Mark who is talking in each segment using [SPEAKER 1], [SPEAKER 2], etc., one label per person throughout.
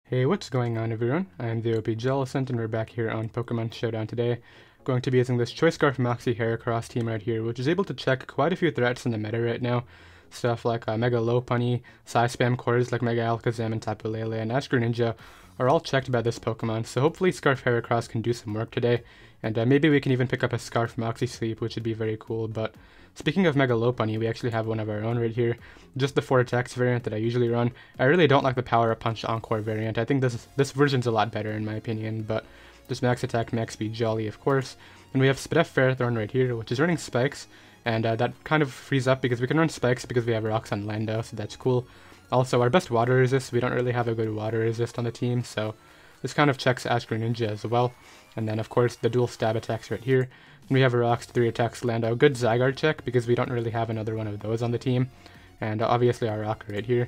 [SPEAKER 1] Hey, what's going on everyone? I'm the OPJellicent and we're back here on Pokemon Showdown today. Going to be using this Choice Scarf Moxie Heracross team right here, which is able to check quite a few threats in the meta right now. Stuff like Mega Lopunny, Psy-Spam cores like Mega Alakazam and Tapu Lele, and Ash Greninja are all checked by this Pokemon, so hopefully Scarf Heracross can do some work today, and maybe we can even pick up a Scarf Moxie Sleep, which would be very cool. But speaking of Mega Lopunny, we actually have one of our own right here, just the 4 attacks variant that I usually run. I really don't like the Power Up Punch Encore variant. I think this version's a lot better in my opinion, but just max attack, max speed, jolly of course. And we have Spidef Ferrothorn right here, which is running Spikes, and that kind of frees up because we can run Spikes because we have Rocks on Lando, so that's cool. Also, our best water resist, we don't really have a good water resist on the team, so this kind of checks Ash Greninja as well. And then, of course, the dual stab attacks right here. And we have a Rocks, 3 attacks Lando. Good Zygarde check because we don't really have another one of those on the team. And obviously our Rock right here.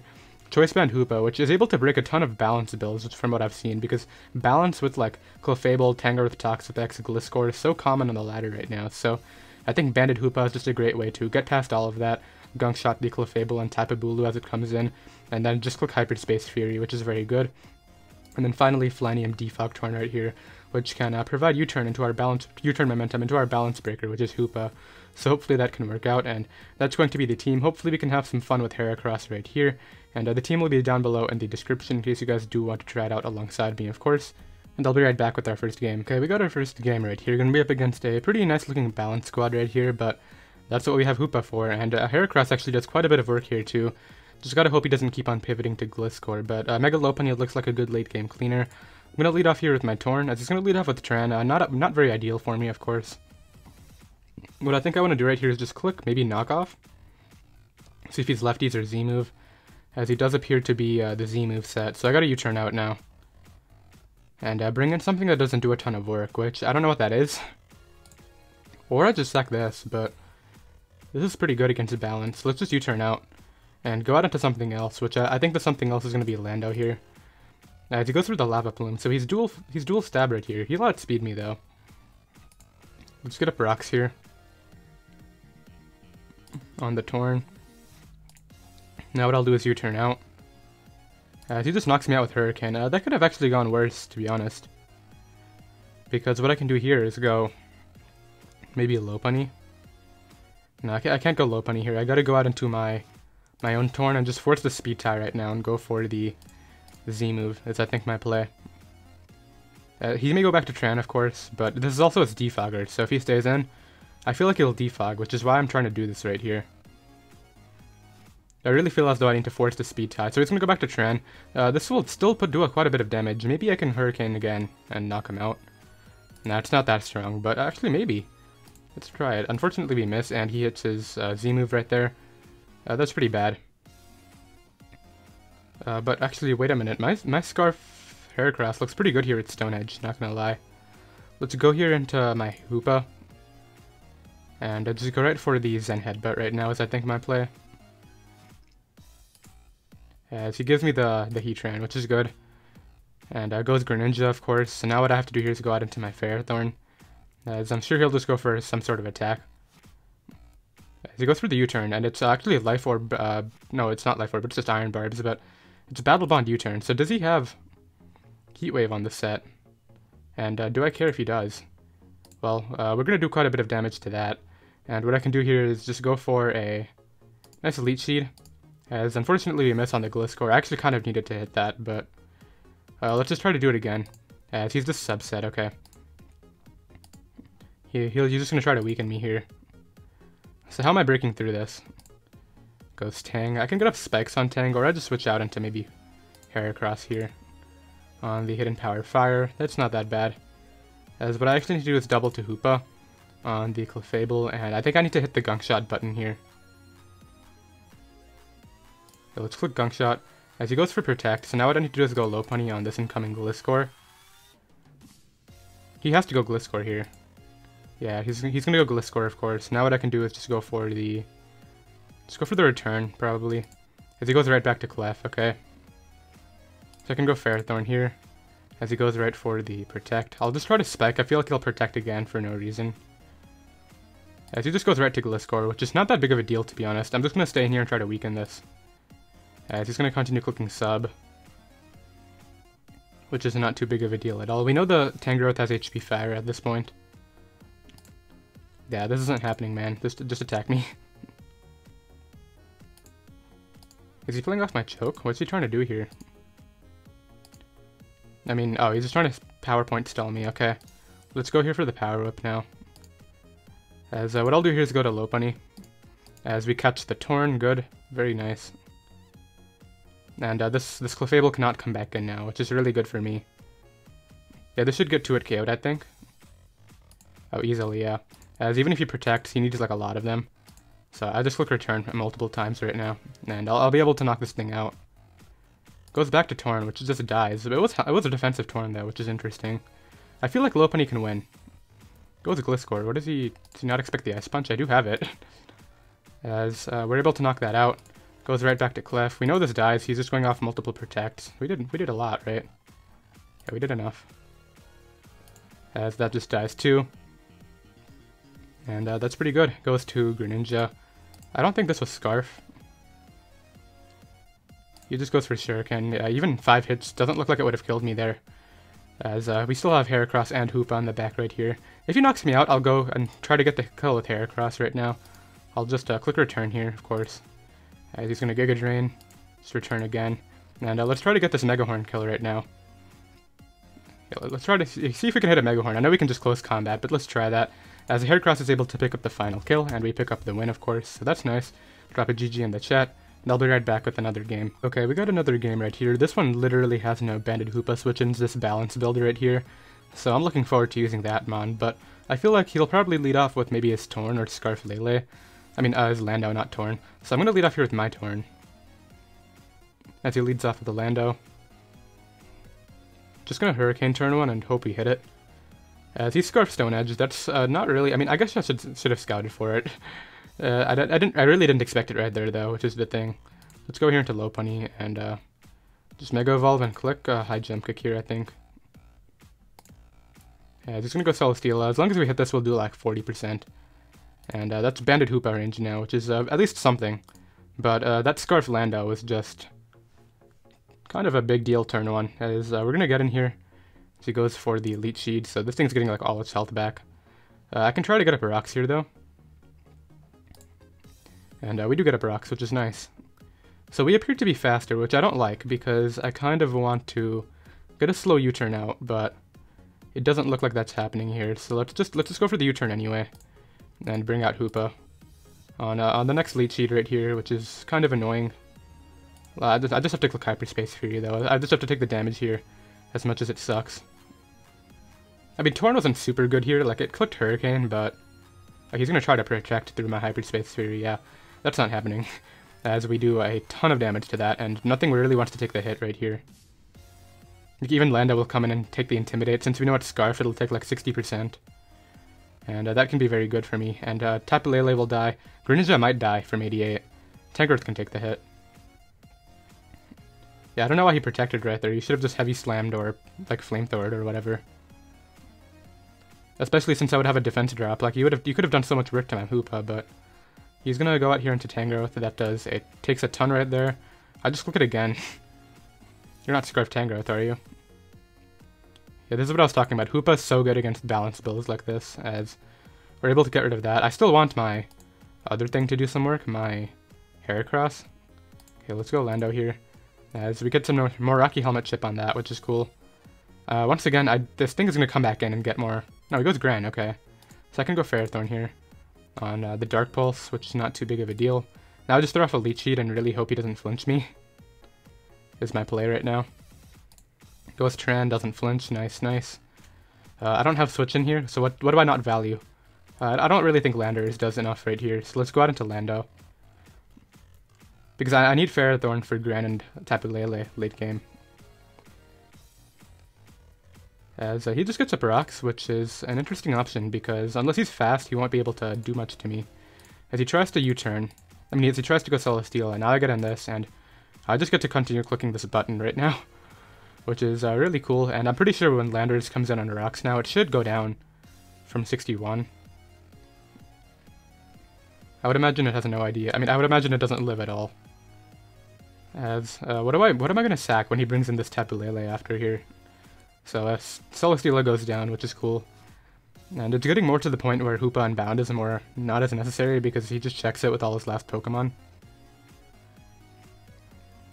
[SPEAKER 1] Choice Band Hoopa, which is able to break a ton of balance builds from what I've seen, because balance with like Clefable, Tangrowth, Toxapex, Gliscor is so common on the ladder right now. So I think Banded Hoopa is just a great way to get past all of that, Gunk Shot the Clefable and Tapu Bulu as it comes in, and then just click Hyperspace Fury, which is very good. And then finally Flanium Defog Torn right here, which can provide U-turn momentum into our balance breaker, which is Hoopa. So hopefully that can work out, and that's going to be the team. Hopefully we can have some fun with Heracross right here, and the team will be down below in the description in case you guys do want to try it out alongside me, of course. And I'll be right back with our first game. Okay, we got our first game right here. Gonna be up against a pretty nice looking balance squad right here, but that's what we have Hoopa for, and Heracross actually does quite a bit of work here too. Just gotta hope he doesn't keep on pivoting to Gliscor, but Mega Lopunny looks like a good late game cleaner. I'm gonna lead off here with my Torn, as he's gonna lead off with Tran. Not very ideal for me, of course. What I think I want to do right here is just click maybe Knockoff. See if he's lefties or Z move, as he does appear to be the Z move set. So I gotta U-turn out now. And bring in something that doesn't do a ton of work, which I don't know what that is. Or I just sack this, but this is pretty good against balance. Let's just U-turn out and go out into something else, which I think the something else is going to be Lando here. As he goes through the Lava Plume, so he's dual stab right here. He'll outspeed me though. Let's get up Rocks here on the Torn. Now what I'll do is U-turn out. As he just knocks me out with Hurricane. That could have actually gone worse, to be honest. Because what I can do here is go maybe a Lopunny. No, I can't go Lopunny here. I gotta go out into my own Torn and just force the Speed Tie right now and go for the Z move. That's I think my play. He may go back to Tran, of course, but this is also his Defogger, so if he stays in, I feel like he'll defog, which is why I'm trying to do this right here. I really feel as though I need to force the Speed Tie, so he's going to go back to Tran. This will still do quite a bit of damage. Maybe I can Hurricane again and knock him out. Nah, it's not that strong, but actually maybe. Let's try it. Unfortunately we miss, and he hits his Z move right there. That's pretty bad. But actually, wait a minute. My Scarf Heracross looks pretty good here at Stone Edge, not gonna lie. Let's go here into my Hoopa. And just go right for the Zen Headbutt right now is I think my play. As he gives me the Heatran, which is good. And goes Greninja, of course. So now what I have to do here is go out into my Ferrothorn, as I'm sure he'll just go for some sort of attack. As he goes for the U-turn, and it's actually Life Orb, no, it's not Life Orb, it's just Iron Barbs, but it's Battle Bond U-turn. So does he have Heat Wave on the set? And do I care if he does? Well, we're going to do quite a bit of damage to that. And what I can do here is just go for a nice Leech Seed. As unfortunately we miss on the Gliscor. I actually kind of needed to hit that, but let's just try to do it again. As he's just subset, okay. He's just going to try to weaken me here. So how am I breaking through this? Goes Tang. I can get up Spikes on Tang, or I just switch out into maybe Heracross here on the Hidden Power Fire. That's not that bad. As what I actually need to do is double to Hoopa on the Clefable, and I think I need to hit the Gunk Shot button here. So let's click Gunk Shot as he goes for Protect. So now what I need to do is go Lopunny on this incoming Gliscor. He has to go Gliscor here. Yeah, he's gonna go Gliscor, of course. Now what I can do is just go for the return, probably. As he goes right back to Clef, okay. So I can go Ferrothorn here, as he goes right for the Protect. I'll just try to Spike. I feel like he'll Protect again for no reason. As he just goes right to Gliscor, which is not that big of a deal, to be honest. I'm just gonna stay in here and try to weaken this. As he's gonna continue clicking Sub. which is not too big of a deal at all. We know the Tangrowth has HP Fire at this point. Yeah, this isn't happening, man. Just attack me. Is he pulling off my choke? What's he trying to do here? I mean, oh, he's just trying to PowerPoint stall me. Okay, let's go here for the Power Whip now. As what I'll do here is go to Lopunny. As we catch the Torn, good, very nice. And this Clefable cannot come back in now, which is really good for me. Yeah, this should get to it KO'd, I think. Oh, easily, yeah. As even if he protects, he needs like a lot of them. So I just click return multiple times right now, and I'll be able to knock this thing out. Goes back to Torn, which just dies. It was a defensive Torn though, which is interesting. I feel like Lopunny can win. Goes Gliscor. What does he? Does he not expect the Ice Punch? I do have it. As we're able to knock that out. Goes right back to Clef. We know this dies. He's just going off multiple protects. We did a lot, right? Yeah, we did enough. As that just dies too. And that's pretty good. Goes to Greninja. I don't think this was Scarf. He just goes for Shuriken. Even 5 hits doesn't look like it would have killed me there. As we still have Heracross and Hoopa on the back right here. If he knocks me out, I'll go and try to get the kill with Heracross right now. I'll just click return here, of course. As he's going to Giga Drain. Just return again. And let's try to get this Megahorn kill right now. Yeah, let's try to see if we can hit a Megahorn. I know we can just close combat, but let's try that. As Heracross is able to pick up the final kill, and we pick up the win, of course. So that's nice. Drop a GG in the chat. And I'll be right back with another game. Okay, we got another game right here. This one literally has no banded Hoopa switch-ins, this balance builder right here. So I'm looking forward to using that mon, but I feel like he'll probably lead off with maybe his Torn or Scarf Lele. I mean, his Lando, not Torn. So I'm going to lead off here with my Torn. As he leads off with the Lando. Just going to Hurricane turn one and hope we hit it. As he Scarf Stone Edge, that's not really... I mean, I guess I should have scouted for it. I really didn't expect it right there, though, which is the thing. Let's go here into Lopunny and just Mega Evolve and click High Jump Kick here, I think. Yeah, just gonna go Celesteela. As long as we hit this, we'll do like 40%. And that's Banded Hoopa range now, which is at least something. But that Scarf Lando was just kind of a big deal turn one. As we're gonna get in here. He goes for the Leech Seed, so this thing's getting like all its health back. I can try to get up rocks here though. And we do get up rocks, which is nice. So we appear to be faster, which I don't like, because I kind of want to get a slow U-turn out, but it doesn't look like that's happening here. So let's just go for the U-turn anyway, and bring out Hoopa on the next Leech Seed right here, which is kind of annoying. I just have to click Hyperspace Fury though. I just have to take the damage here, as much as it sucks. I mean, Torn wasn't super good here. Like it clicked Hurricane, but he's gonna try to protect through my Hyperspace Fury. Yeah. That's not happening, as we do a ton of damage to that, and nothing really wants to take the hit right here. Like even Lando will come in and take the Intimidate. Since we know it's Scarf, it'll take like 60%. And that can be very good for me. And Tapu Lele will die. Greninja might die from 88. Tangrowth can take the hit. Yeah, I don't know why he protected right there. He should have just Heavy Slammed or like Flamethrowered or whatever. Especially since I would have a defense drop. Like you could have done so much work to my Hoopa, but... He's gonna go out here into Tangrowth. That does. It takes a ton right there. I just click it again. You're not Scarf Tangrowth, are you? Yeah, this is what I was talking about. Hoopa's so good against balance builds like this, as we're able to get rid of that. I still want my other thing to do some work, my Heracross. Okay, let's go Lando here. As we get some more Rocky Helmet chip on that, which is cool. Once again, this thing is gonna come back in and get more... No, he goes Gran, okay. So I can go Ferrothorn here. On the Dark Pulse, which is not too big of a deal. Now I just throw off a Leech Seed and really hope he doesn't flinch me. Is my play right now. Goes Tran, doesn't flinch, nice, nice. I don't have Switch in here, so what do I not value? I don't really think Landorus does enough right here, so let's go out into Lando. Because I need Ferrothorn for Gran and Tapu Lele late game. As he just gets up rocks, which is an interesting option because unless he's fast, he won't be able to do much to me. As he tries to U-turn, as he tries to go Celesteela, and now I get in this, and I just get to continue clicking this button right now, which is really cool. And I'm pretty sure when Landorus comes in on rocks now, it should go down from 61. I would imagine it has no idea. I would imagine it doesn't live at all. As what am I gonna sack when he brings in this Tapu Lele after here? So Celesteela goes down, which is cool. And it's getting more to the point where Hoopa Unbound is not as necessary because he just checks it with all his last Pokemon.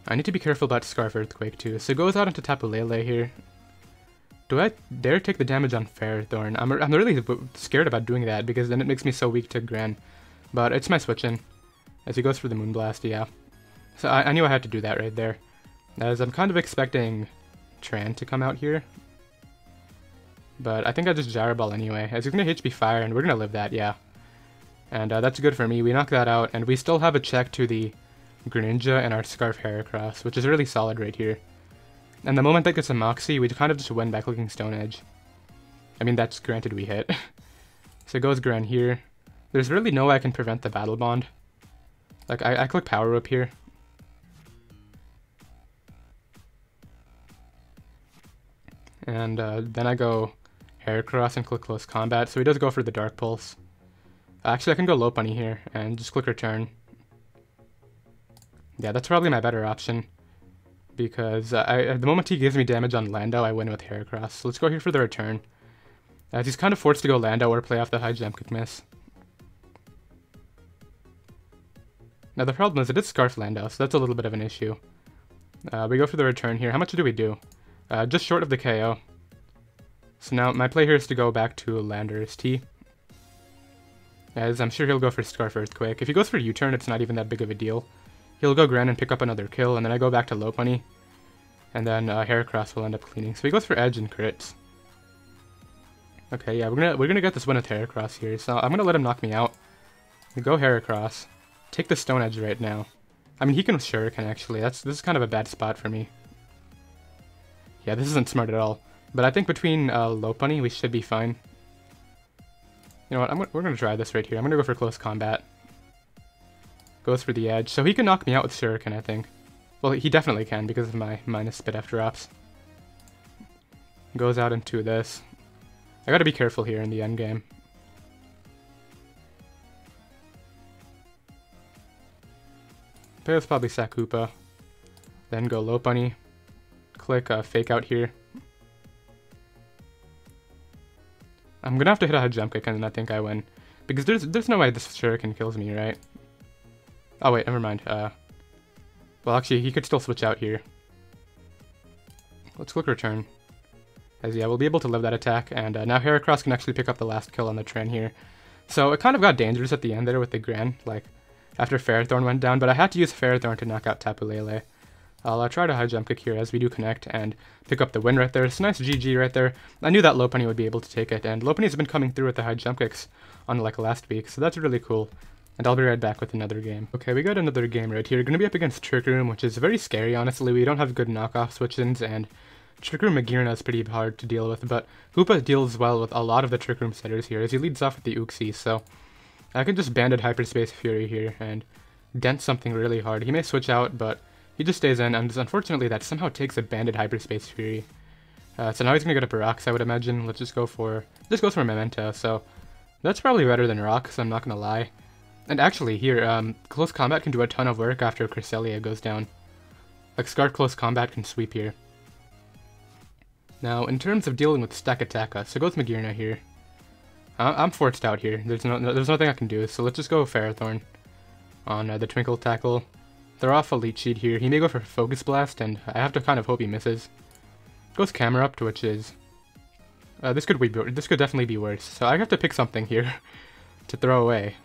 [SPEAKER 1] I need to be careful about Scarf Earthquake too. So it goes out into Tapu Lele here. Do I dare take the damage on Ferrothorn? I'm really scared about doing that because then it makes me so weak to Gran. But it's my switch-in. As he goes for the Moonblast, yeah. So I knew I had to do that right there. As I'm kind of expecting Tran to come out here. But I think I just Gyro Ball anyway. As he's going to HP Fire and we're going to live that, yeah. And that's good for me. We knock that out and we still have a check to the Greninja and our Scarf Heracross, which is really solid right here. And the moment that gets a Moxie, we kind of just win by clicking Stone Edge. I mean, that's granted we hit. So it goes Gran here. There's really no way I can prevent the Battle Bond. Like, I click Power Whip here. And then I go Heracross and click Close Combat. So he does go for the Dark Pulse. Actually, I can go Lopunny here and just click Return. Yeah, that's probably my better option. Because at the moment he gives me damage on Lando, I win with Heracross. So let's go here for the Return. As he's kind of forced to go Lando or play off the high jump kick miss. Now the problem is it is Scarf Lando, so that's a little bit of an issue. We go for the Return here. How much do we do? Just short of the KO. So now my play here is to go back to Landorus-T. As I'm sure he'll go for Scarf Earthquake. If he goes for U-turn, it's not even that big of a deal. He'll go Gran and pick up another kill, and then I go back to Lopunny. And then Heracross will end up cleaning. So he goes for Edge and crits. Okay, yeah, we're gonna get this win with Heracross here. So I'm gonna let him knock me out. We go Heracross. Take the Stone Edge right now. I mean, he can Shuriken actually. This is kind of a bad spot for me. Yeah, this isn't smart at all. But I think between Lopunny, we should be fine. You know what? We're gonna try this right here. I'm gonna go for Close Combat. Goes for the Edge. So he can knock me out with Shuriken, I think. Well, he definitely can because of my minus Spit F drops. Goes out into this. I gotta be careful here in the end game. Let's probably sack Hoopa. Then go Lopunny. Click Fake Out here. I'm gonna have to hit a high jump kick and then I think I win. Because there's no way this Shuriken kills me, right? Oh wait, never mind. Well actually, he could still switch out here. Let's click Return. As yeah, we'll be able to live that attack, and now Heracross can actually pick up the last kill on the Tran here. So it kind of got dangerous at the end there with the Gran, like, after Ferrothorn went down, but I had to use Ferrothorn to knock out Tapu Lele. I'll try to high jump kick here as we do connect and pick up the win right there. It's a nice GG right there. I knew that Lopunny would be able to take it, and Lopunny's been coming through with the high jump kicks on like last week, so that's really cool. And I'll be right back with another game. Okay, we got another game right here. Gonna be up against Trick Room, which is very scary, honestly. We don't have good knockoff switch-ins, and Trick Room Magearna is pretty hard to deal with, but Hoopa deals well with a lot of the Trick Room setters here, as he leads off with the Uxie, so I can just Banded Hyperspace Fury here and dent something really hard. He may switch out, but he just stays in, and unfortunately that somehow takes a Banded Hyperspace Fury. So now he's gonna get up a Rocks, I would imagine. Let's just go for Memento, so that's probably better than Rocks, I'm not gonna lie. And actually, here, Close Combat can do a ton of work after Cresselia goes down. Like, Scarf Close Combat can sweep here. Now, in terms of dealing with Stack Attack, so goes Magearna here. I'm forced out here. There's nothing I can do, so let's just go Ferrothorn on the Twinkle Tackle. Throw off a Leech Seed here. He may go for Focus Blast, and I have to kind of hope he misses. Goes Camerupt, which is... this could definitely be worse, so I have to pick something here to throw away.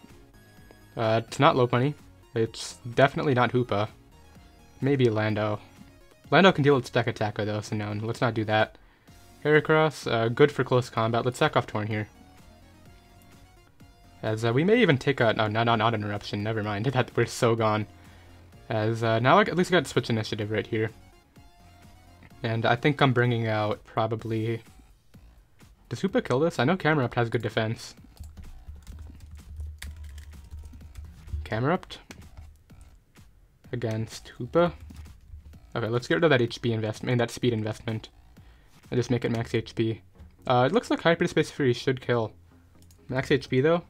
[SPEAKER 1] It's not Lopunny. It's definitely not Hoopa. Maybe Lando. Lando can deal with Stack Attack though, so no, let's not do that. Heracross, good for Close Combat. Let's sack off Torn here. As we may even take a... No, not Interruption, never mind. That we're so gone. As now I at least got Switch Initiative right here. And I think I'm bringing out probably... Does Hoopa kill this? I know Camerupt has good defense. Camerupt against Hoopa. Okay, let's get rid of that HP investment, that speed investment, and just make it max HP. It looks like Hyperspace Fury should kill. Max HP though,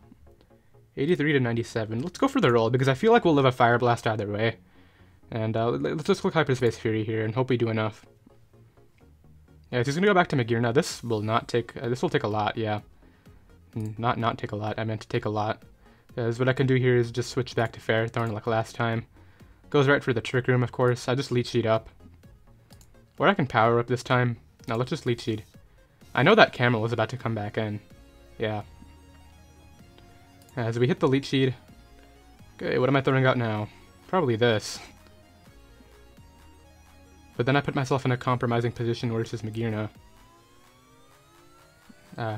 [SPEAKER 1] 83 to 97. Let's go for the roll because I feel like we'll live a Fire Blast either way. And let's just click Hyperspace Fury here and hope we do enough. Yeah, he's gonna go back to Megahorn. This will not take, this will take a lot, yeah. Not take a lot, I meant to take a lot. Because what I can do here is just switch back to Ferrothorn like last time. Goes right for the Trick Room, of course. I just Leech Seed up. Or I can Power Up this time. No, let's just Leech Seed. I know that Camel is about to come back in. Yeah. As we hit the Leech Seed. Okay, what am I throwing out now? Probably this. But then I put myself in a compromising position versus Megahorn.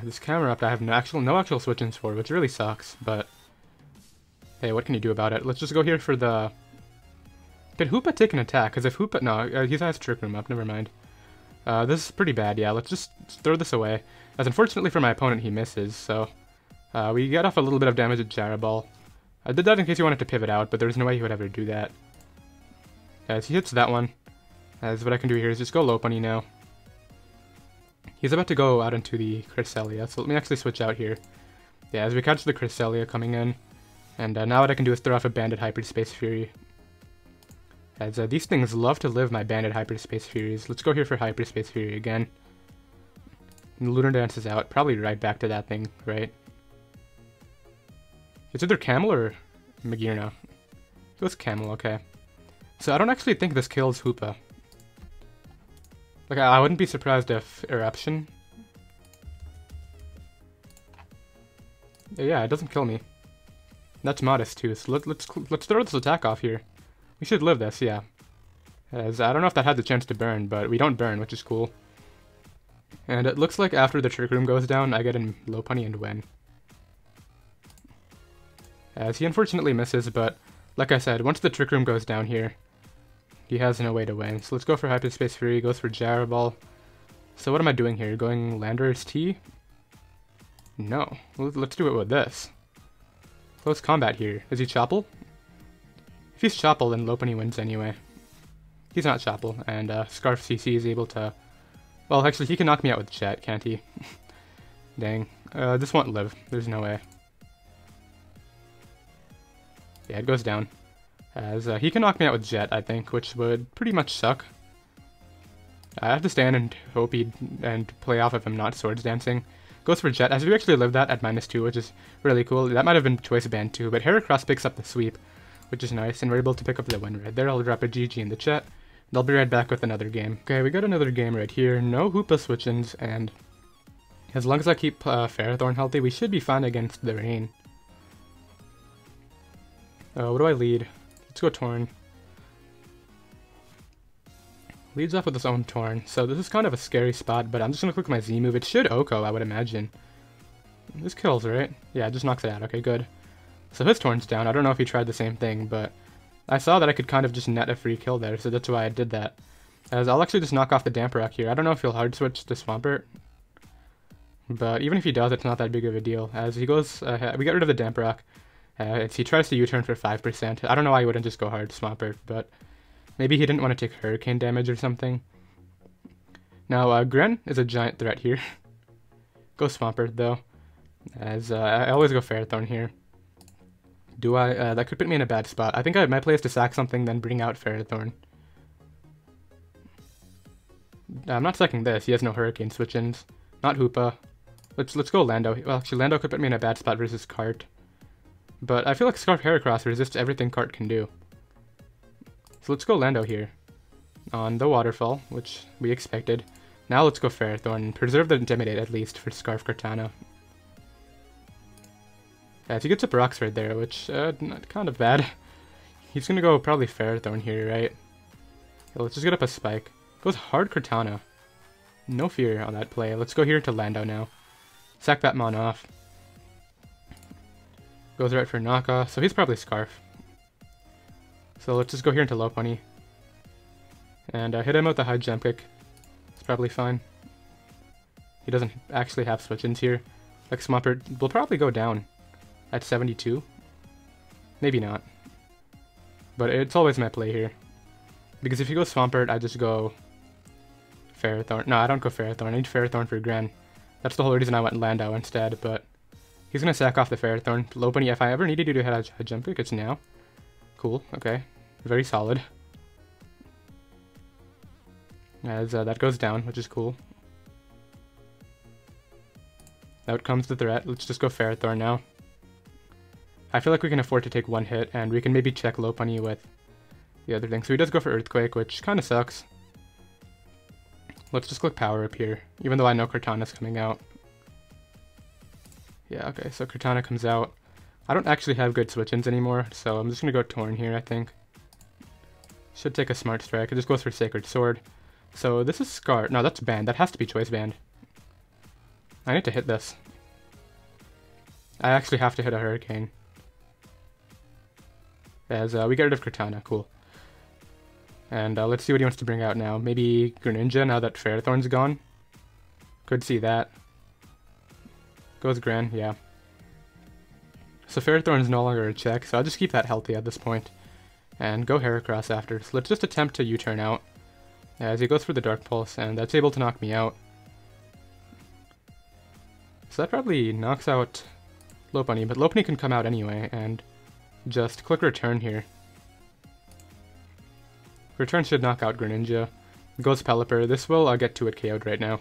[SPEAKER 1] This Camera Up I have no actual switch-ins for, which really sucks, but hey, what can you do about it? Let's just go here for the... Did Hoopa take an attack? Because if Hoopa... No, he has Trick Room up, never mind. This is pretty bad, yeah, let's just throw this away. As unfortunately for my opponent, he misses, so... we get off a little bit of damage with Gyro Ball. I did that in case he wanted to pivot out, but there's no way he would ever do that. As he hits that one, as what I can do here is just go Lopunny now. He's about to go out into the Cresselia, so let me actually switch out here. Yeah, as we catch the Cresselia coming in, and now what I can do is throw off a Banded Hyperspace Fury. As these things love to live my Banded Hyperspace Furies. Let's go here for Hyperspace Fury again. And the Lunar Dance is out, probably right back to that thing, right? It's either Camel or Megahorn. It goes Camel, okay. So I don't actually think this kills Hoopa. Like, I wouldn't be surprised if Eruption... Yeah, it doesn't kill me. That's modest too, so let's throw this attack off here. We should live this, yeah. As I don't know if that had the chance to burn, but we don't burn, which is cool. And it looks like after the Trick Room goes down, I get in Lopunny and win. As he unfortunately misses, but like I said, once the Trick Room goes down here, he has no way to win. So let's go for Hyperspace Fury, goes for Gyro Ball. So what am I doing here? Going Landorus-T? No. Let's do it with this. Close combat here. Is he Chopple? If he's Chopple, then Lopunny wins anyway. He's not Chopple, and Scarf CC is able to... Well, actually, he can knock me out with Jet, can't he? Dang. This won't live. There's no way. Yeah, it goes down. As he can knock me out with Jet, I think, which would pretty much suck. I have to stand and hope and play off of him not Swords Dancing. Goes for Jet, as we actually live that at -2, which is really cool. That might have been Choice Band too, but Heracross picks up the sweep, which is nice, and we're able to pick up the win right there. I'll drop a GG in the chat. And I'll be right back with another game. Okay, we got another game right here. No Hoopa switch-ins, and as long as I keep Ferrothorn healthy, we should be fine against the rain. What do I lead? Let's go Torn. Leads off with his own Torn, so this is kind of a scary spot, but I'm just gonna click my Z move. It should Oko, I would imagine. This kills, right? Yeah, it just knocks it out. Okay, good. So his Torn's down. I don't know if he tried the same thing, but I saw that I could kind of just net a free kill there, so that's why I did that. As I'll actually just knock off the Damp Rock here. I don't know if he'll hard switch to Swampert, but even if he does, it's not that big of a deal. As he goes, we got rid of the Damp Rock. He tries to U-turn for 5%. I don't know why he wouldn't just go hard Swampert, but maybe he didn't want to take Hurricane damage or something. Now, Gren is a giant threat here. Go Swampert, though. As I always go Ferrothorn here. Do I? That could put me in a bad spot. I think my play is to sack something, then bring out Ferrothorn. I'm not sacking this. He has no Hurricane switch-ins. Not Hoopa. Let's go Lando. Well, actually, Lando could put me in a bad spot versus Cart. But I feel like Scarf Heracross resists everything Cart can do. So let's go Lando here. On the Waterfall, which we expected. Now let's go Ferrothorn. Preserve the Intimidate at least for Scarf Cortana. As he gets up rocks right there, which, kind of bad. He's gonna go probably Ferrothorn here, right? Yeah, let's just get up a Spike. Goes hard Cortana. No fear on that play. Let's go here to Lando now. Sack that Mon off. Goes right for knockoff, so he's probably Scarf. So let's just go here into Lopunny. And hit him with the high jump kick. It's probably fine. He doesn't actually have switch-ins here. Like Swampert will probably go down at 72. Maybe not. But it's always my play here. Because if you go Swampert, I just go Ferrothorn. No, I don't go Ferrothorn. I need Ferrothorn for Gren. That's the whole reason I went Lando instead, but he's going to sack off the Ferrothorn. Lopunny, if I ever needed you to hit a jump kick, it's now. Cool, okay. Very solid. As that goes down, which is cool. Out comes the threat. Let's just go Ferrothorn now. I feel like we can afford to take one hit, and we can maybe check Lopunny with the other thing. So he does go for Earthquake, which kind of sucks. Let's just click Power Up here, even though I know Cortana's coming out. Yeah, okay, so Cortana comes out. I don't actually have good switch-ins anymore, so I'm just going to go Torn here, I think. Should take a Smart Strike. It just goes for Sacred Sword. So this is Scar. No, that's Band. That has to be Choice Band. I need to hit this. I actually have to hit a Hurricane. As we get rid of Cortana. Cool. And let's see what he wants to bring out now. Maybe Greninja now that Ferrothorn's gone. Could see that. Goes Gran, yeah. So Ferrothorn's no longer a check, so I'll just keep that healthy at this point. And go Heracross after. So let's just attempt to U-turn out. As he goes for the Dark Pulse, and that's able to knock me out. So that probably knocks out Lopunny, but Lopunny can come out anyway, and just click Return here. Return should knock out Greninja. Goes Pelipper. This will get to it KO'd right now.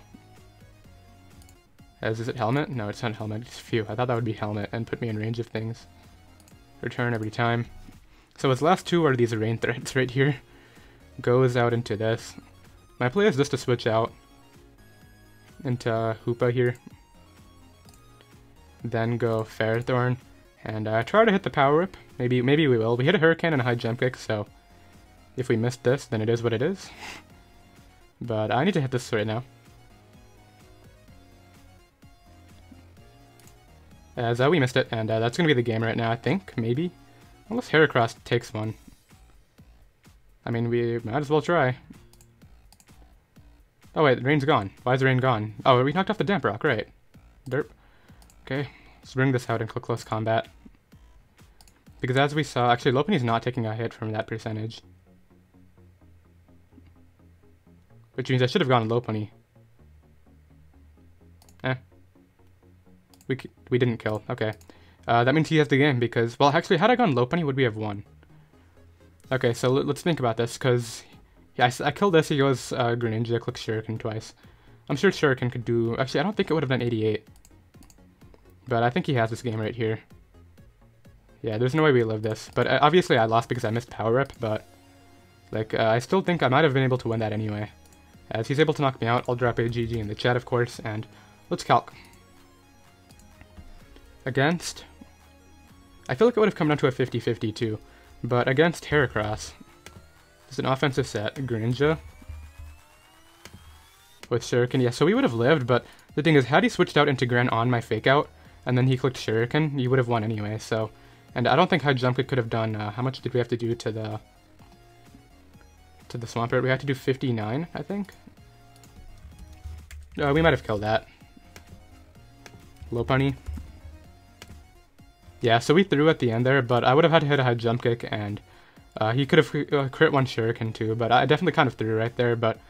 [SPEAKER 1] As is it Helmet? No, it's not Helmet. Phew, I thought that would be Helmet and put me in range of things. Return every time. So his last two are these rain threats right here. Goes out into this. My play is just to switch out into Hoopa here. Then go Ferrothorn. And try to hit the Power Up. Maybe we will. We hit a Hurricane and a high jump kick, so if we missed this, then it is what it is. But I need to hit this right now. As we missed it, and that's going to be the game right now, I think, maybe. Unless Heracross takes one. I mean, we might as well try. Oh wait, the rain's gone. Why is the rain gone? Oh, we knocked off the Damp Rock, right. Derp. Okay, let's bring this out and click Close Combat. Because as we saw, actually Lopunny's not taking a hit from that percentage. Which means I should have gone Lopunny. We didn't kill. Okay. That means he has the game because, well, actually, had I gone Lopunny, would we have won? Okay, so let's think about this, because yeah, I killed this, he goes Greninja, clicks Shuriken twice. I'm sure Shuriken could do... Actually, I don't think it would have done 88. But I think he has this game right here. Yeah, there's no way we live this. But obviously I lost because I missed Power Up, but like, I still think I might have been able to win that anyway. As he's able to knock me out, I'll drop a GG in the chat, of course, and let's calc. Against... I feel like it would have come down to a 50-50 too, but against Heracross, it's an offensive set, Greninja with Shuriken. Yeah, so we would have lived, but the thing is, had he switched out into Gran on my fake out, and then he clicked Shuriken, he would have won anyway, so... And I don't think High Jump could have done, how much did we have to do to the Swampert? We had to do 59, I think? We might have killed that. Lopunny. Yeah, so we threw at the end there, but I would have had to hit a high jump kick, and he could have crit one Shuriken too, but I definitely kind of threw right there, but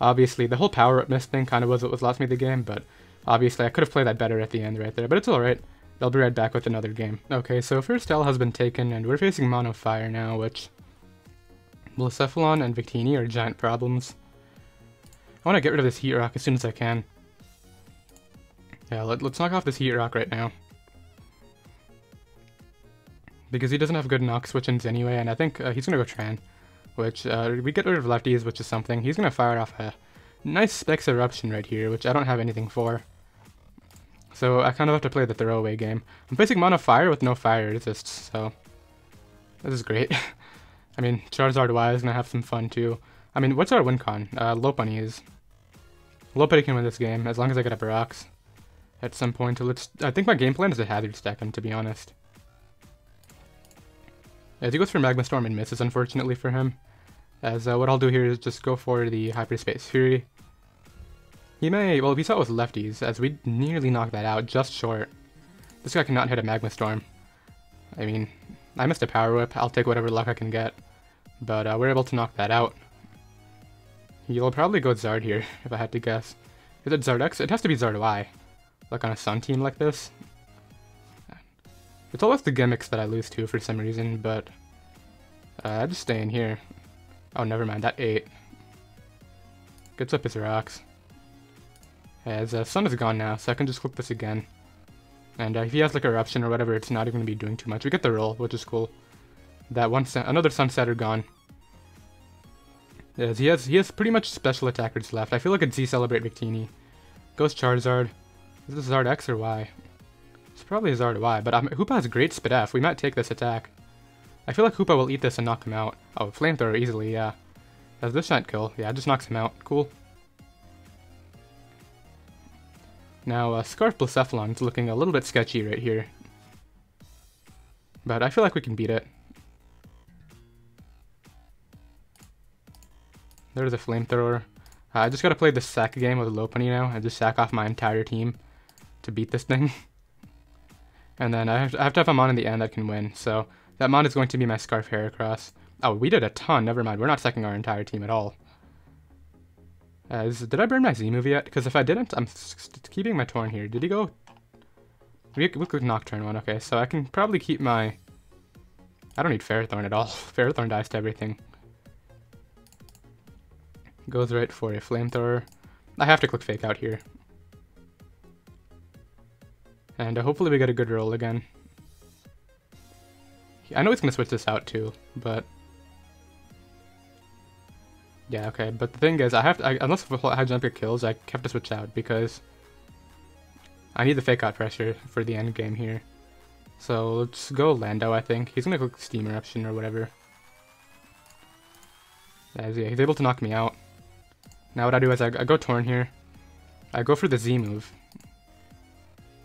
[SPEAKER 1] obviously the whole power-up miss thing kind of was what lost me the game, but obviously I could have played that better at the end right there, but it's alright. I'll be right back with another game. Okay, so first L has been taken, and we're facing Mono Fire now, which... Blacephalon and Victini are giant problems. I want to get rid of this Heat Rock as soon as I can. Yeah, let's knock off this Heat Rock right now. Because he doesn't have good knock switch-ins anyway, and I think he's going to go Tran. Which, we get rid of lefties, which is something. He's going to fire off a nice Specs Eruption right here, which I don't have anything for. So I kind of have to play the throwaway game. I'm facing Mono Fire with no fire resists, so... This is great. I mean, Charizard Y is going to have some fun too. I mean, what's our win con? Lopunny is. Lopunny can win this game, as long as I get up rocks. At some point, I think my game plan is a Hazard stack him, to be honest. As he goes for Magma Storm and misses, unfortunately for him. As what I'll do here is just go for the Hyperspace Fury. He may, well, we saw it with lefties, as we nearly knocked that out, just short. This guy cannot hit a Magma Storm. I mean, I missed a Power Whip, I'll take whatever luck I can get. But we're able to knock that out. He'll probably go Zard here, if I had to guess. Is it Zard X? It has to be Zard Y. Like on a Sun team like this. It's always the gimmicks that I lose to for some reason, but... I just stay in here. Oh, never mind, that 8. Gets up his rocks. As Sun is gone now, so I can just click this again. And if he has like Eruption or whatever, it's not even going to be doing too much. We get the roll, which is cool. That one, another Sunsetter gone. Yes, he has pretty much special attackers left. I feel like it's Z-Celebrate Victini. Goes Charizard. Is this Zard X or Y? It's probably Zard Y, but Hoopa has great Spit F. We might take this attack. I feel like Hoopa will eat this and knock him out. Oh, Flamethrower easily, yeah. Does this not kill? Yeah, it just knocks him out. Cool. Now, Scarf Blacephalon's looking a little bit sketchy right here. But I feel like we can beat it. There's a Flamethrower. I just gotta play this sack game with Lopunny now and just sack off my entire team to beat this thing. And then I have to have a Mon in the end that can win, so that Mon is going to be my Scarf Heracross. Oh, we did a ton, never mind, we're not sacking our entire team at all. Did I burn my Z move yet? Because if I didn't, I'm keeping my Torn here. Did he go? We could knock turn 1, okay, so I can probably keep my... I don't need Ferrothorn at all. Ferrothorn dies to everything. Goes right for a Flamethrower. I have to click Fake Out here. And hopefully we get a good roll again. I know he's going to switch this out too, but... Yeah, okay, but the thing is, unless high jump get kills, I have to switch out because I need the Fake Out pressure for the end game here. So let's go Lando, I think. He's going to click Steam Eruption or whatever. Yeah, he's able to knock me out. Now what I do is I go Torn here. I go for the Z move.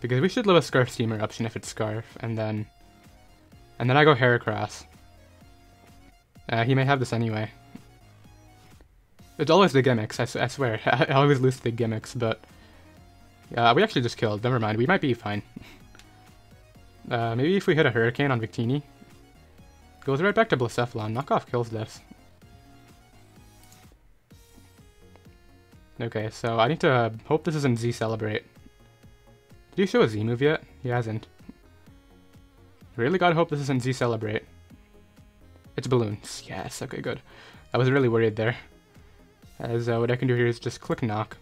[SPEAKER 1] Because we should live a Scarf Steam Eruption if it's Scarf, and then I go Heracross. He may have this anyway. It's always the gimmicks, I swear. I always lose the gimmicks, but... we actually just killed, never mind, we might be fine. Maybe if we hit a Hurricane on Victini. Goes right back to Blacephalon, knockoff kills this. Okay, so I need to hope this isn't Z-Celebrate. Did he show a Z move yet? He hasn't. Really gotta hope this isn't Z-Celebrate. It's Balloons. Yes, okay, good. I was really worried there. As what I can do here is just click Knock.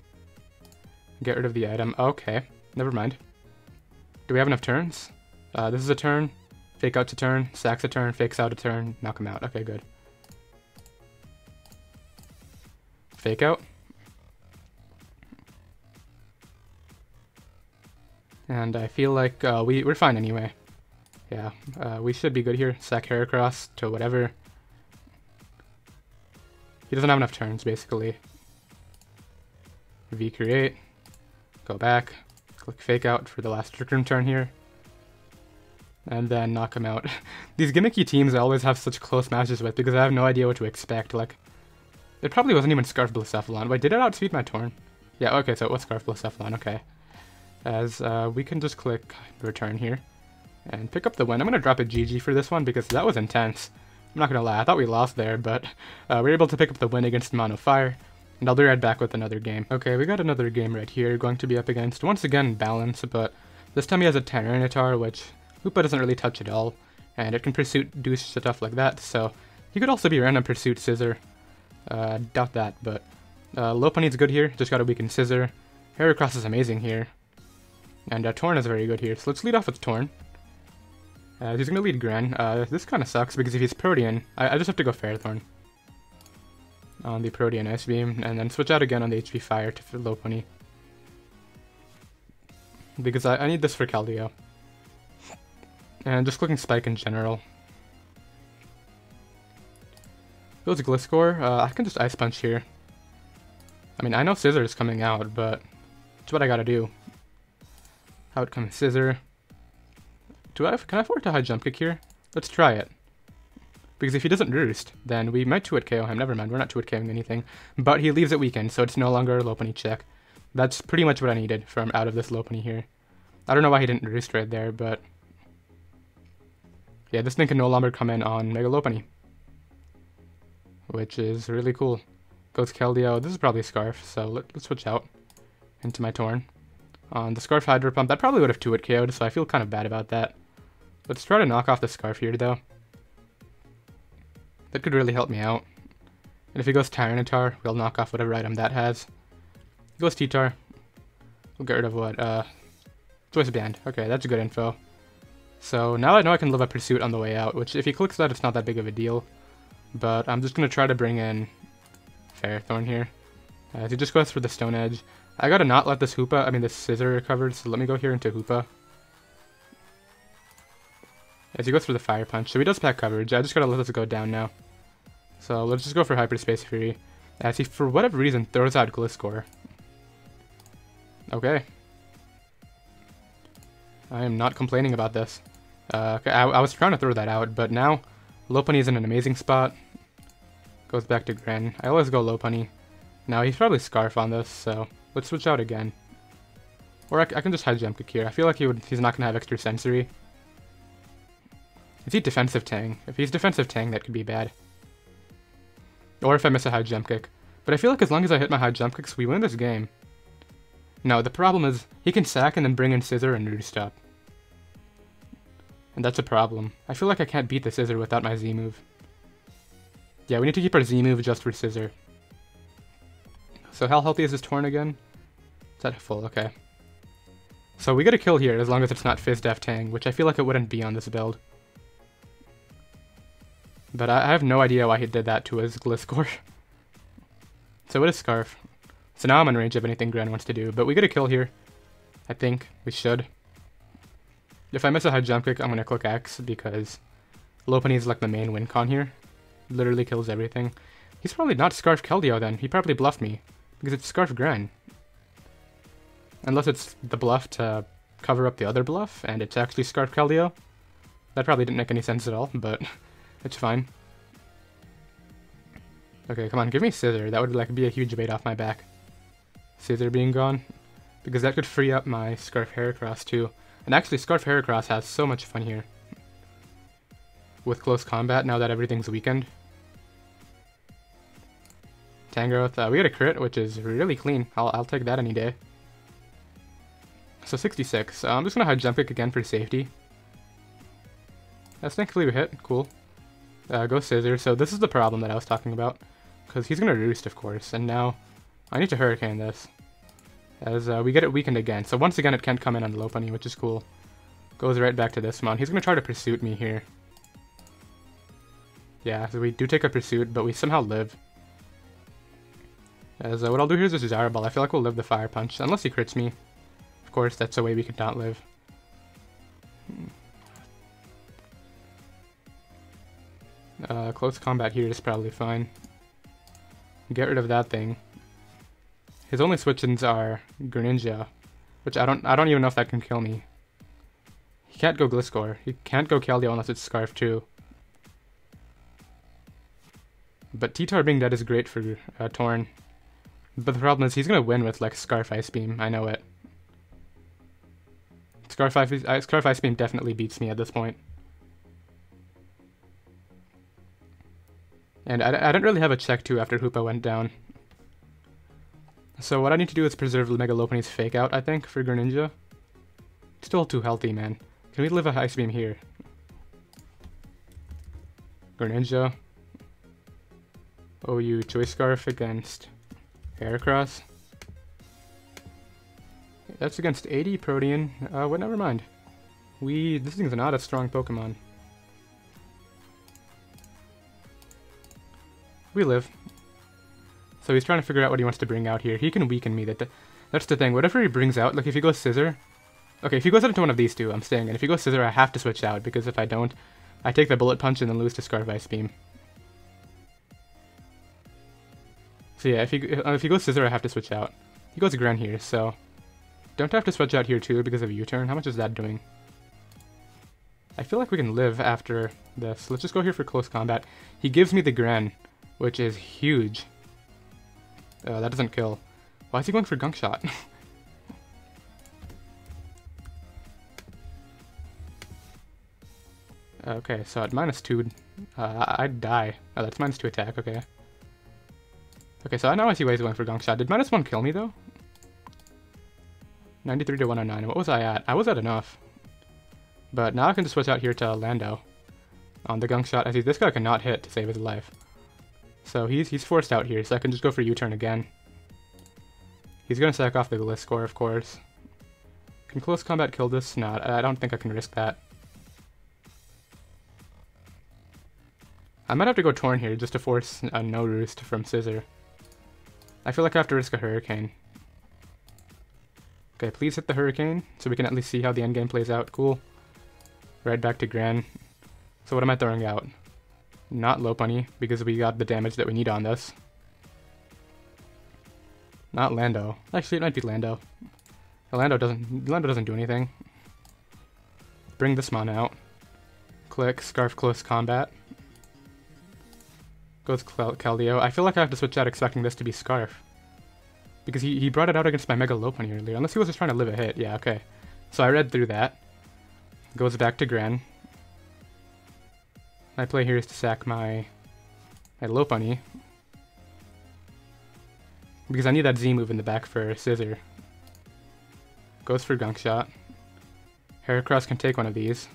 [SPEAKER 1] Get rid of the item. Okay, never mind. Do we have enough turns? This is a turn. Fake Out to turn. Sacks a turn. Fakes out a turn. Knock him out. Okay, good. Fake Out. And I feel like we're fine anyway. Yeah, we should be good here. Sack Heracross to whatever. He doesn't have enough turns, basically. V-Create. Go back. Click Fake Out for the last Trick Room turn here. And then knock him out. These gimmicky teams I always have such close matches with because I have no idea what to expect. Like, it probably wasn't even Scarf Blacephalon. Wait, did it outspeed my Torn? Yeah, okay, so it was Scarf Blacephalon, okay. As we can just click Return here and pick up the win. I'm going to drop a GG for this one because that was intense. I'm not going to lie, I thought we lost there, but we were able to pick up the win against Mono Fire. And I'll be right back with another game. Okay, we got another game right here, going to be up against, once again, Balance, but this time he has a Tyranitar, which Hoopa doesn't really touch at all, and it can Pursuit, do stuff like that, so he could also be Random Pursuit, Scissor. Doubt that, but Lopunny's good here, just gotta weaken Scissor. Heracross is amazing here. And Torn is very good here, so let's lead off with Torn. He's gonna lead Gran. This kind of sucks because if he's Protean, I just have to go Ferrothorn on the Protean Ice Beam, and then switch out again on the HP Fire to Lopunny. Because I need this for Keldeo. And just clicking Spike in general. Goes Gliscor. I can just Ice Punch here. I mean, I know Scissor is coming out, but it's what I gotta do. Out comes Scissor. Can I afford to high jump kick here? Let's try it. Because if he doesn't roost, then we might 2-hit KO him. Never mind, we're not 2-hit KOing anything. But he leaves it weakened, so it's no longer a Lopunny check. That's pretty much what I needed from out of this Lopunny here. I don't know why he didn't roost right there, but... yeah, this thing can no longer come in on Mega Lopunny. Which is really cool. Goes Keldeo. This is probably Scarf, so let's switch out into my Torn. On the Scarf Hydro Pump, that probably would have 2-hit KO'd, so I feel kind of bad about that. Let's try to knock off the Scarf here, though. That could really help me out. And if he goes Tyranitar, we'll knock off whatever item that has. He goes T-Tar. We'll get rid of what, Choice banned. Okay, that's good info. So now I know I can live a pursuit on the way out, which if he clicks that, it's not that big of a deal. But I'm just going to try to bring in Ferrothorn here. As he just goes for the Stone Edge. I gotta not let this this Scissor recover, so let me go here into Hoopa. As he goes for the Fire Punch, so he does pack coverage. I just gotta let this go down now. So let's just go for Hyperspace Fury. As he, for whatever reason, throws out Gliscor. Okay. I am not complaining about this. Okay, I was trying to throw that out, but now Lopunny in an amazing spot. Goes back to Gren. I always go Lopunny. Now he's probably Scarf on this, so let's switch out again. Or I can just High Jump Kick here. I feel like he's not going to have extra Sensory. Is he Defensive Tang? If he's Defensive Tang, that could be bad. Or if I miss a High Jump Kick. But I feel like as long as I hit my High Jump Kicks, we win this game. No, the problem is he can sack and then bring in Scissor and Roost up. And that's a problem. I feel like I can't beat the Scissor without my Z move. Yeah, we need to keep our Z move just for Scissor. So how healthy is this Torn again? Is that full? Okay. So we get a kill here as long as it's not Fizz Def Tang, which I feel like it wouldn't be on this build. But I have no idea why he did that to his Gliscor. So it is Scarf. So now I'm in range of anything Gren wants to do, but we get a kill here. I think we should. If I miss a High Jump Kick, I'm going to click X because Lopunny is like the main win con here. Literally kills everything. He's probably not Scarf Keldeo then. He probably bluffed me because it's Scarf Gren. Unless it's the bluff to cover up the other bluff and it's actually Scarf Keldeo. That probably didn't make any sense at all, but it's fine. Okay, come on, give me Scissor. That would like be a huge weight off my back. Scissor being gone. Because that could free up my Scarf Heracross too. And actually, Scarf Heracross has so much fun here. With close combat, now that everything's weakened. Tangrowth, we got a crit, which is really clean. I'll take that any day. So 66. I'm just gonna High Jump Kick again for safety. Thankfully we hit. Cool. Go Scissor. So this is the problem that I was talking about. Because he's gonna Roost, of course. And now I need to Hurricane this. As we get it weakened again. So once again it can't come in on Lopunny, which is cool. Goes right back to this one. He's gonna try to Pursuit me here. Yeah, so we do take a Pursuit, but we somehow live. As what I'll do here is this Gyro Ball. I feel like we'll live the Fire Punch. Unless he crits me. Of course, that's a way we could not live. Close combat here is probably fine. Get rid of that thing. His only switch-ins are Greninja, which I don't even know if that can kill me. He can't go Gliscor. He can't go Keldeo unless it's Scarf too. But T-Tar being dead is great for Torn. But the problem is he's gonna win with like Scarf Ice Beam. I know it. Scarf Ice Beam definitely beats me at this point. And I didn't really have a check too after Hoopa went down. So what I need to do is preserve Mega Lopunny's Fake Out, I think, for Greninja. Still too healthy, man. Can we live a Ice Beam here? Greninja. OU Choice Scarf against Heracross. That's against 80 Protean. Well, never mind. This thing's not a strong Pokemon. We live. So he's trying to figure out what he wants to bring out here. He can weaken me. That's the thing. Whatever he brings out, like if he goes Scissor... Okay, if he goes out into one of these two, I'm staying. And if he goes Scissor, I have to switch out. Because if I don't, I take the Bullet Punch and then lose to Scarf Ice Beam. So yeah, if he goes Scissor, I have to switch out. He goes Gren here, so... Don't have to switch out here too because of U-turn. How much is that doing? I feel like we can live after this. Let's just go here for close combat. He gives me the Gren, which is huge. That doesn't kill. Why is he going for Gunk Shot? Okay, so at -2, I'd die. Oh, that's -2 attack, okay. Okay, so now I see why he's going for Gunk Shot. Did -1 kill me, though? 93 to 109. What was I at? I was at enough. But now I can just switch out here to Lando on the Gunk Shot. As this guy cannot hit to save his life. So he's forced out here, so I can just go for U-turn again. He's going to sack off the Gliscor, of course. Can close combat kill this? No, I don't think I can risk that. I might have to go Torn here just to force a no roost from Scissor. I feel like I have to risk a Hurricane. Okay, please hit the Hurricane so we can at least see how the endgame plays out. Cool. Right back to Gran. So what am I throwing out? Not Lopunny, because we got the damage that we need on this. Not Lando. Actually, it might be Lando. Lando doesn't do anything. Bring this mon out. Click, Scarf Close Combat. Goes Keldeo. I feel like I have to switch out expecting this to be Scarf. Because he brought it out against my Mega Lopunny earlier. Unless he was just trying to live a hit. Yeah, okay. So I read through that. Goes back to Gran. My play here is to sack my Lopunny. Because I need that Z move in the back for Scissor. Goes for Gunk Shot. Heracross can take one of these.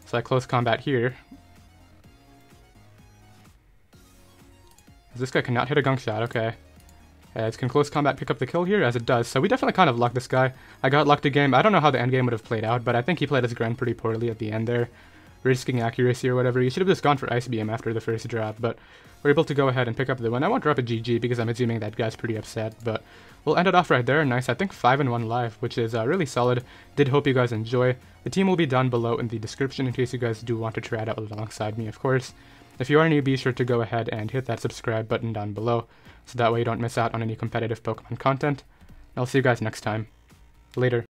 [SPEAKER 1] So I close combat here. This guy cannot hit a Gunk Shot, okay. As can close combat pick up the kill here? As it does. So we definitely kind of lucked this guy. I got lucked a game. I don't know how the endgame would have played out, but I think he played his Gran pretty poorly at the end there. Risking accuracy or whatever. He should have just gone for Ice Beam after the first drop, but we're able to go ahead and pick up the win. I won't drop a GG because I'm assuming that guy's pretty upset, but we'll end it off right there. Nice, I think 5-1 live, which is really solid. Did hope you guys enjoy. The team will be down below in the description in case you guys do want to try it out alongside me, of course. If you are new, be sure to go ahead and hit that subscribe button down below, so that way you don't miss out on any competitive Pokemon content. I'll see you guys next time. Later.